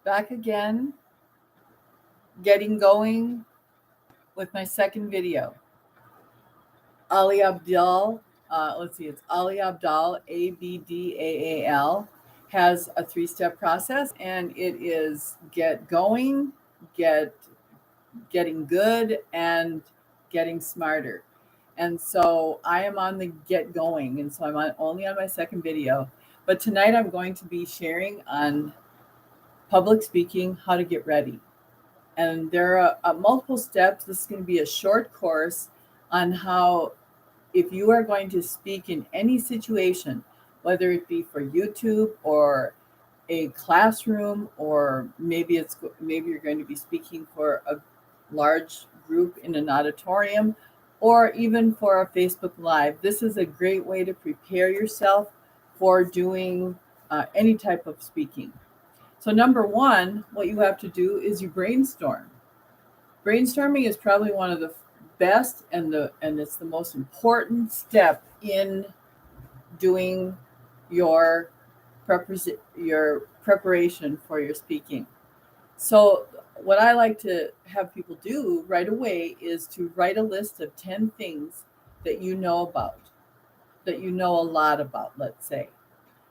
Back again, getting going with my second video. Ali Abdal, let's see, it's Ali Abdal, Abdal, has a three-step process, and it is get going, get getting good, and getting smarter. And so I am on the get going, and so only on my second video. But tonight I'm going to be sharing on public speaking, how to get ready. And there are multiple steps. This is going to be a short course on how, if you are going to speak in any situation, whether it be for YouTube or a classroom, or maybe you're going to be speaking for a large group in an auditorium, or even for a Facebook Live. This is a great way to prepare yourself for doing any type of speaking. So number one, what you have to do is you brainstorm. Brainstorming is probably one of the best and it's the most important step in doing your your preparation for your speaking. So what I like to have people do right away is to write a list of 10 things that you know about, that you know a lot about, let's say.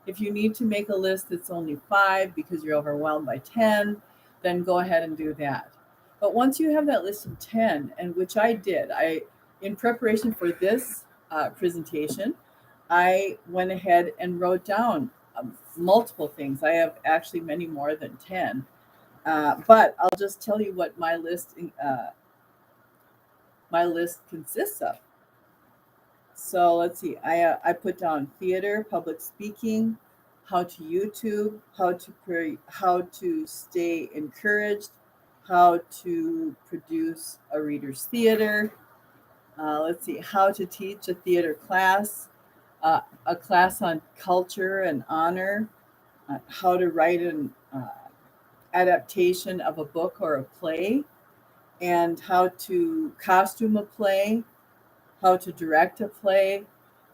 If you need to make a list that's only 5 because you're overwhelmed by 10, then go ahead and do that. But once you have that list of 10, and which I did, in preparation for this presentation, I went ahead and wrote down multiple things. I have actually many more than 10. But I'll just tell you what my list consists of. So let's see. I put down theater, public speaking, how to YouTube, how to stay encouraged, how to produce a reader's theater. Let's see, how to teach a theater class, a class on culture and honor, how to write an adaptation of a book or a play, and how to costume a play, how to direct a play.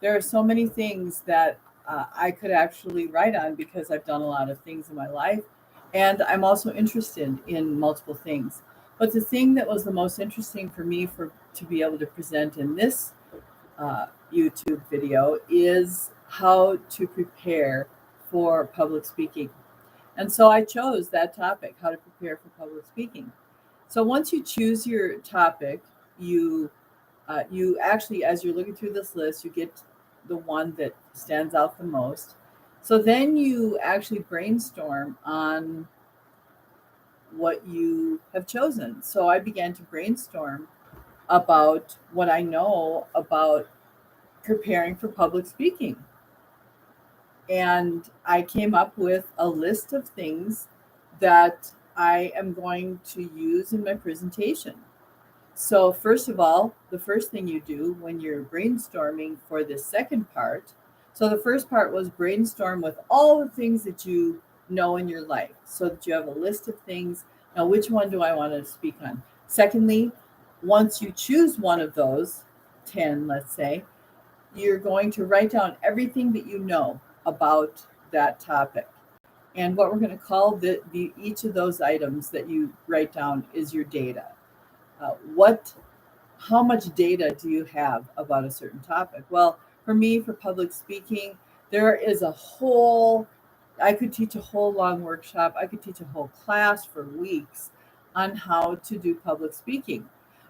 There are so many things that I could actually write on because I've done a lot of things in my life. And I'm also interested in multiple things. But the thing that was the most interesting for me to be able to present in this YouTube video is how to prepare for public speaking. And so I chose that topic, how to prepare for public speaking. So once you choose your topic, you actually, as you're looking through this list, you get the one that stands out the most. So then you actually brainstorm on what you have chosen. So I began to brainstorm about what I know about preparing for public speaking. And I came up with a list of things that I am going to use in my presentation. So, first of all, the first thing you do when you're brainstorming for the second part, so the first part was brainstorm with all the things that you know in your life so that you have a list of things. Now, which one do I want to speak on? Secondly, once you choose one of those 10, let's say, you're going to write down everything that you know about that topic. And what we're going to call each of those items that you write down is your data. What How much data do you have about a certain topic? Well, for me, for public speaking, there is I could teach a whole long workshop. I could teach a whole class for weeks on how to do public speaking.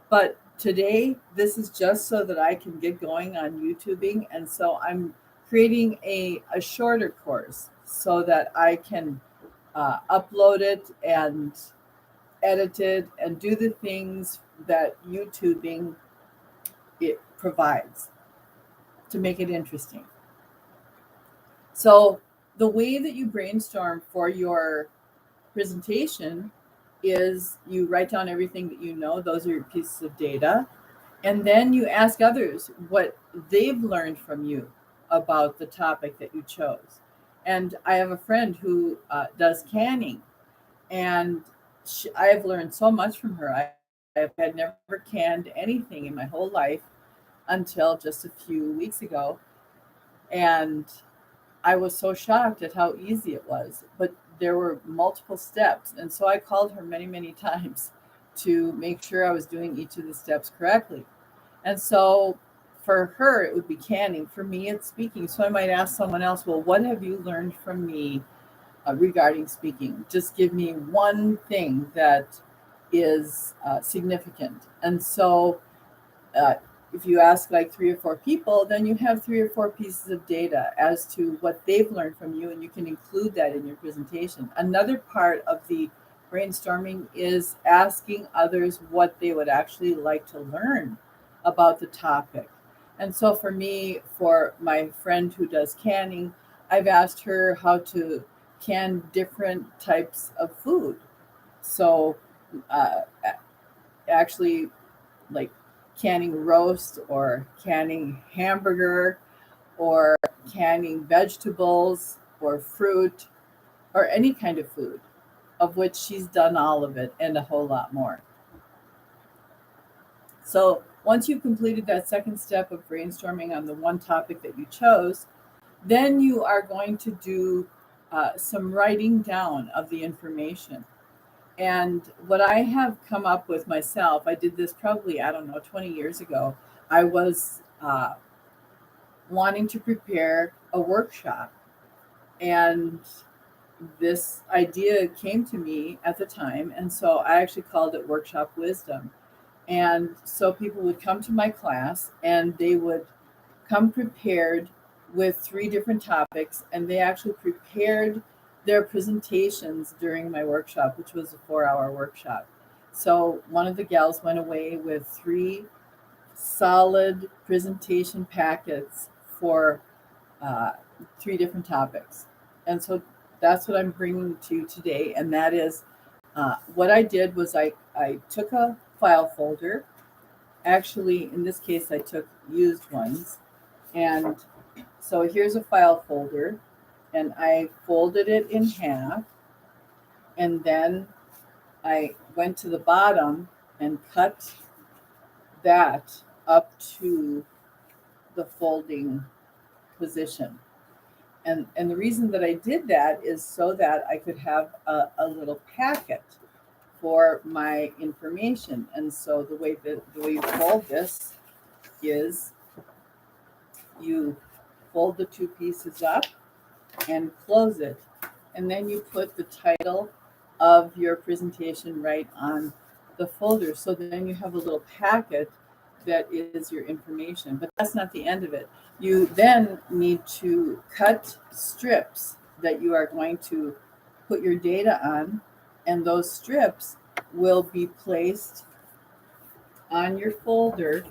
But today, this is just so that I can get going on YouTubing. And so I'm creating a shorter course so that I can upload it and edit it and do the things that YouTubing it provides to make it interesting. So the way that you brainstorm for your presentation is you write down everything that you know, those are your pieces of data, and then you ask others what they've learned from you about the topic that you chose. And I have a friend who does canning, and I have learned so much from her. I had never canned anything in my whole life until just a few weeks ago. And I was so shocked at how easy it was, but there were multiple steps. And so I called her many, many times to make sure I was doing each of the steps correctly. And so for her, it would be canning. For me, it's speaking. So I might ask someone else, well, what have you learned from me regarding speaking? Just give me one thing that is significant. And so uh, if you ask like 3 or 4 people, then you have 3 or 4 pieces of data as to what they've learned from you, and you can include that in your presentation. Another part of the brainstorming is asking others what they would actually like to learn about the topic. And so for me, for my friend who does canning, I've asked her how to can different types of food. So uh, actually, like canning roast or canning hamburger or canning vegetables or fruit or any kind of food, of which she's done all of it and a whole lot more. So once you've completed that second step of brainstorming on the one topic that you chose, then you are going to do some writing down of the information. And what I have come up with myself, I did this probably, I don't know, 20 years ago. I was wanting to prepare a workshop. And this idea came to me at the time. And so I actually called it Workshop Wisdom. And so people would come to my class and they would come prepared with 3 different topics. And they actually prepared their presentations during my workshop, which was a 4-hour workshop. So one of the gals went away with 3 solid presentation packets for 3 different topics. And so that's what I'm bringing to you today. And that is what I did was I took a file folder. Actually, in this case, I took used ones. And so here's a file folder. And I folded it in half. And then I went to the bottom and cut that up to the folding position. And the reason that I did that is so that I could have a little packet for my information. And so the way you fold this is you fold the 2 pieces up and close it. And then you put the title of your presentation right on the folder. So then you have a little packet that is your information. But that's not the end of it. You then need to cut strips that you are going to put your data on, and those strips will be placed on your folder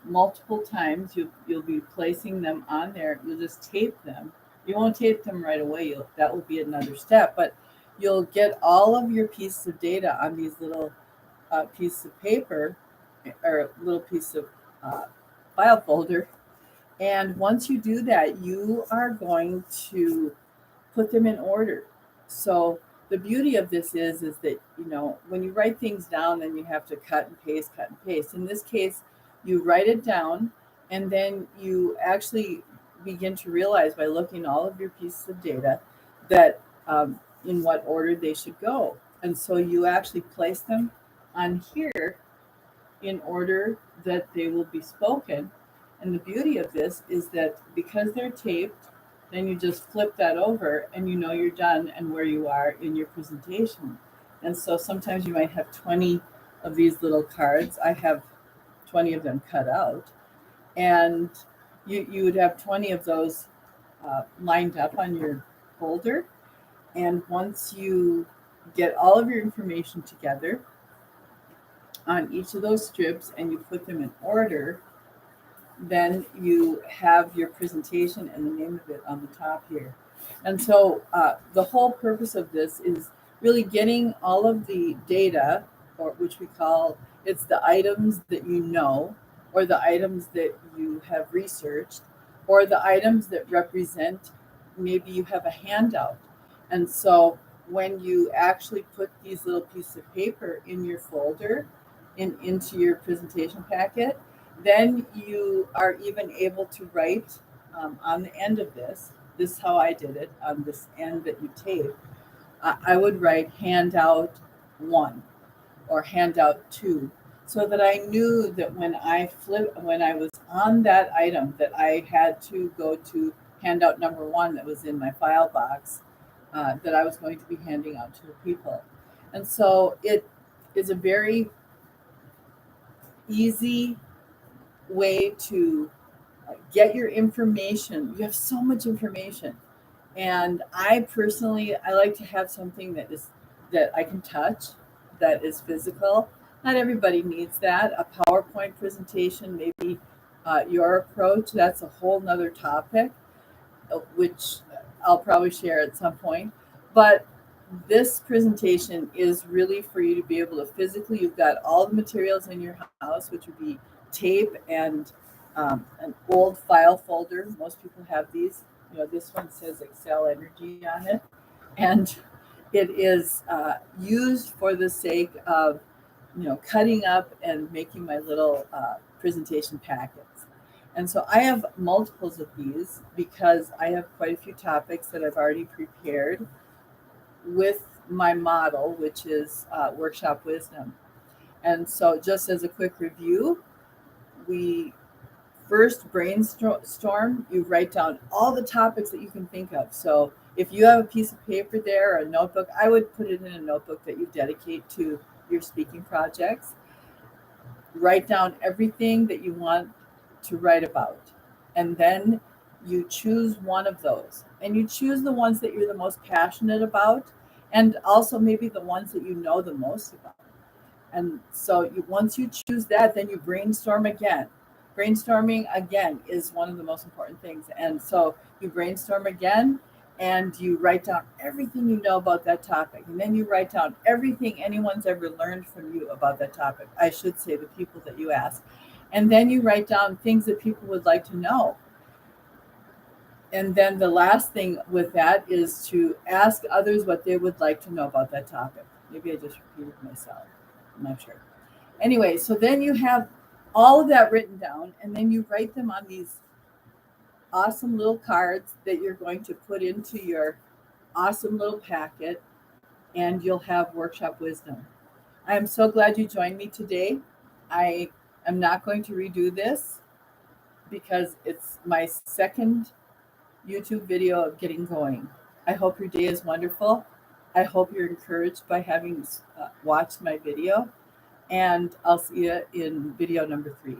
multiple times. You'll be placing them on there. You'll just tape them. You won't tape them right away. That will be another step, but you'll get all of your pieces of data on these little pieces of paper or little piece of file folder. And once you do that, you are going to put them in order. So the beauty of this is that, when you write things down, then you have to cut and paste. In this case, you write it down, and then you actually begin to realize by looking all of your pieces of data that in what order they should go. And so you actually place them on here in order that they will be spoken. And the beauty of this is that because they're taped, then you just flip that over and you're done and where you are in your presentation. And so sometimes you might have 20 of these little cards. I have 20 of them cut out. And you would have 20 of those lined up on your folder. And once you get all of your information together on each of those strips and you put them in order, then you have your presentation and the name of it on the top here. And so the whole purpose of this is really getting all of the data, or which we call, it's the items that you know, or the items that you have researched, or the items that represent, maybe you have a handout. And so when you actually put these little pieces of paper in your folder, into your presentation packet, then you are even able to write on the end of this is how I did it, on this end that you tape, I would write handout 1 or handout 2, so that I knew that when I was on that item, that I had to go to handout number 1 that was in my file box, that I was going to be handing out to the people. And so it is a very easy way to get your information. You have so much information. And I personally, I like to have something that I can touch, that is physical. Not everybody needs that. A PowerPoint presentation, maybe your approach, that's a whole nother topic, which I'll probably share at some point. But this presentation is really for you to be able to physically, you've got all the materials in your house, which would be tape and an old file folder. Most people have these. This one says Excel Energy on it. And it is used for the sake of, cutting up and making my little presentation packets. And so I have multiples of these because I have quite a few topics that I've already prepared with my model, which is Workshop Wisdom. And so just as a quick review, we first brainstorm. You write down all the topics that you can think of. So if you have a piece of paper there or a notebook, I would put it in a notebook that you dedicate to your speaking projects. Write down everything that you want to write about. And then you choose one of those. And you choose the ones that you're the most passionate about, and also maybe the ones that you know the most about. And so once you choose that, then you brainstorm again. Brainstorming again is one of the most important things. And so you brainstorm again and you write down everything you know about that topic. And then you write down everything anyone's ever learned from you about that topic. I should say the people that you ask. And then you write down things that people would like to know. And then the last thing with that is to ask others what they would like to know about that topic. Maybe I just repeated myself. I'm not sure. Anyway, so then you have all of that written down, and then you write them on these awesome little cards that you're going to put into your awesome little packet, and you'll have Workshop Wisdom. I am so glad you joined me today. I am not going to redo this because it's my second YouTube video of getting going. I hope your day is wonderful. I hope you're encouraged by having watched my video, and I'll see you in video number 3.